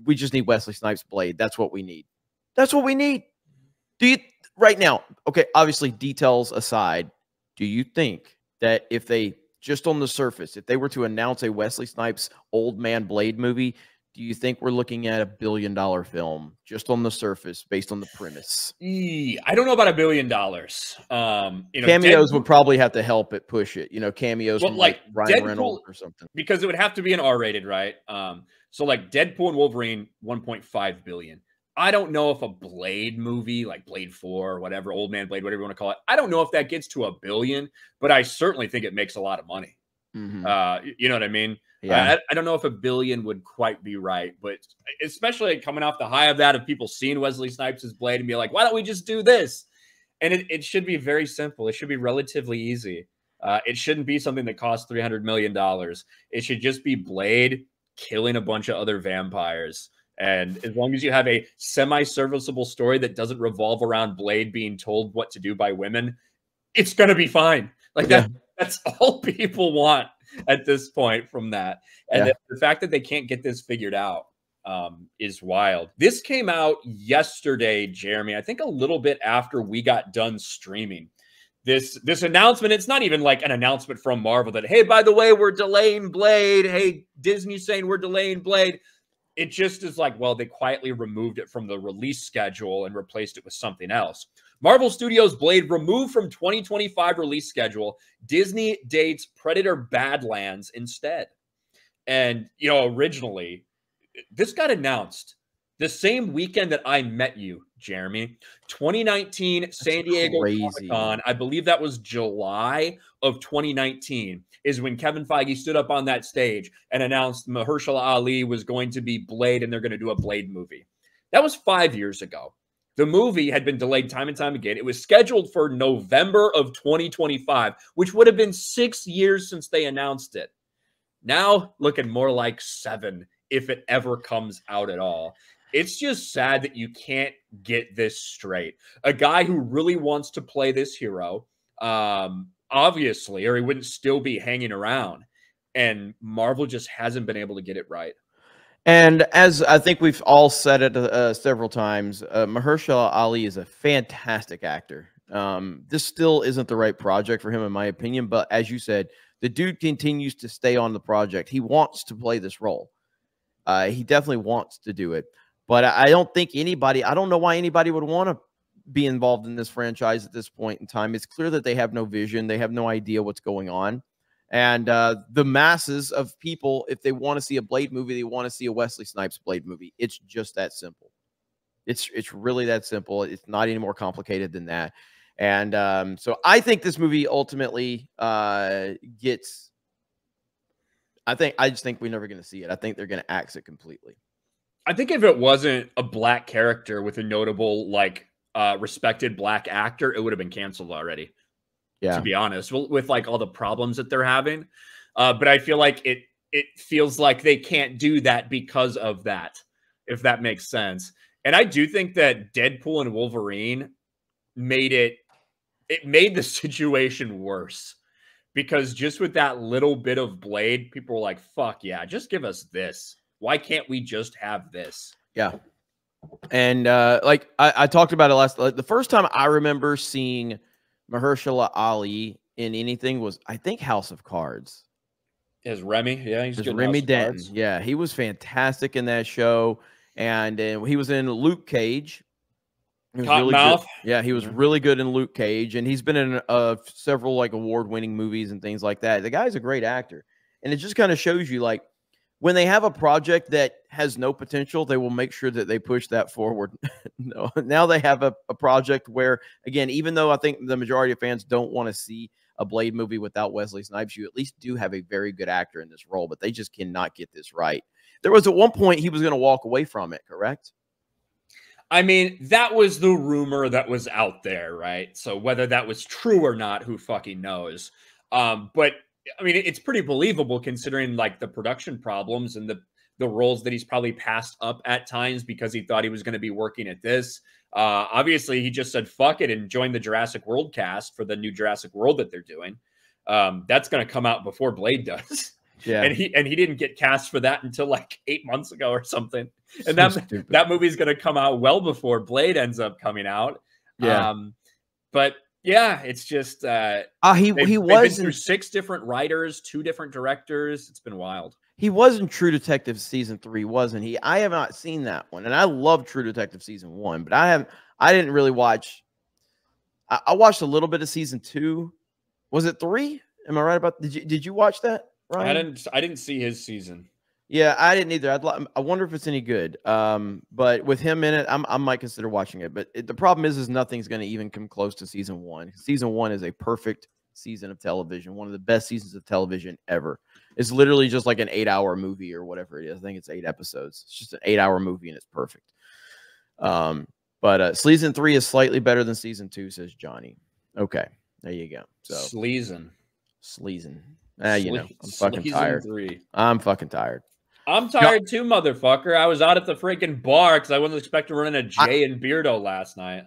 we just need Wesley Snipes Blade. That's what we need. That's what we need. Do you right now? Okay, obviously details aside, do you think that if they just on the surface, if they were to announce a Wesley Snipes Old Man Blade movie, do you think we're looking at $1 billion film just on the surface based on the premise? I don't know about $1 billion. Cameos would probably have to help it push it. Cameos from like Ryan Deadpool, Reynolds or something. Because it would have to be an R-rated, right? So like Deadpool and Wolverine, 1.5 billion. I don't know if a Blade movie, like Blade 4 or whatever, Old Man Blade, whatever you want to call it, I don't know if that gets to $1 billion, but I certainly think it makes a lot of money. Mm-hmm. You know what I mean? Yeah. I don't know if $1 billion would quite be right, but especially coming off the high of that, of people seeing Wesley Snipes' Blade and be like, why don't we just do this? And it should be very simple. It should be relatively easy. It shouldn't be something that costs $300 million. It should just be Blade killing a bunch of other vampires. And as long as you have a semi-serviceable story that doesn't revolve around Blade being told what to do by women, it's going to be fine. Like that's all people want at this point from that. And the fact that they can't get this figured out is wild. This came out yesterday, Jeremy, I think a little bit after we got done streaming. This announcement, it's not even like an announcement from Marvel that, hey, by the way, we're delaying Blade. Hey, Disney's saying we're delaying Blade. It just is like, well, they quietly removed it from the release schedule and replaced it with something else. Marvel Studios' Blade removed from 2025 release schedule. Disney dates Predator Badlands instead. And, originally, this got announced the same weekend that I met you, Jeremy. 2019 San Diego Comic-Con. I believe that was July of 2019 is when Kevin Feige stood up on that stage and announced Mahershala Ali was going to be Blade and they're going to do a Blade movie. That was 5 years ago. The movie had been delayed time and time again. It was scheduled for November of 2025, which would have been 6 years since they announced it. Now, looking more like 7, if it ever comes out at all. It's just sad that you can't get this straight. A guy who really wants to play this hero, obviously, or he wouldn't still be hanging around. And Marvel just hasn't been able to get it right. And as I think we've all said it several times, Mahershala Ali is a fantastic actor. This still isn't the right project for him, in my opinion. But as you said, the dude continues to stay on the project. He wants to play this role. He definitely wants to do it. But I don't think anybody, I don't know why anybody would want to be involved in this franchise at this point in time. It's clear that they have no vision. They have no idea what's going on. And the masses of people, if they want to see a Blade movie, they want to see a Wesley Snipes Blade movie. It's just that simple. It's really that simple. It's not any more complicated than that. And so I think this movie ultimately gets, I just think we're never going to see it. I think they're going to axe it completely. I think if it wasn't a black character with a notable, respected black actor, it would have been canceled already. Yeah, to be honest, with like all the problems that they're having. But I feel like it feels like they can't do that because of that, if that makes sense. And I do think that Deadpool and Wolverine made the situation worse, because just with that little bit of Blade, people were like, fuck yeah, just give us this. Why can't we just have this? Yeah. And I talked about it the first time I remember seeing Mahershala Ali in anything was, I think, House of Cards. As Remy, yeah, he's good. Remy Denton, yeah, he was fantastic in that show, and he was in Luke Cage. He was really good. Yeah, he was really good in Luke Cage, and he's been in several award-winning movies and things like that. The guy's a great actor, and it just kind of shows you when they have a project that has no potential, they will make sure that they push that forward. No, now they have a project where, again, even though I think the majority of fans don't want to see a Blade movie without Wesley Snipes, you at least do have a very good actor in this role, but they just cannot get this right. There was at one point he was going to walk away from it, correct? I mean, that was the rumor that was out there, right? So whether that was true or not, who fucking knows? But I mean, it's pretty believable considering the production problems and the roles that he's probably passed up at times because he thought he was going to be working at this. Obviously, he just said, fuck it, and joined the Jurassic World cast for the new Jurassic World that they're doing. That's going to come out before Blade does. Yeah. And he didn't get cast for that until like 8 months ago or something. And So that movie's gonna come out well before Blade ends up coming out. Yeah. But yeah, it's just He they've was been through 6 different writers, 2 different directors. It's been wild. He was in True Detective season 3, wasn't he? I have not seen that one, and I love True Detective season 1, but I didn't really watch. I watched a little bit of season 2. Was it 3? Am I right about? Did you watch that, Ryan? I didn't see his season. Yeah, I didn't either. I wonder if it's any good. But with him in it, I might consider watching it. But the problem is nothing's going to even come close to season 1. Season 1 is a perfect season of television, one of the best seasons of television ever. It's literally just like an 8-hour movie or whatever it is. I think it's 8 episodes. It's just an 8-hour movie and it's perfect. But season 3 is slightly better than season 2, says Johnny. Okay, there you go. So sleazen. You know, I'm fucking tired. 3. I'm fucking tired. I'm tired too, motherfucker. I was out at the freaking bar because I wasn't expecting to run into Jay and Beardo last night.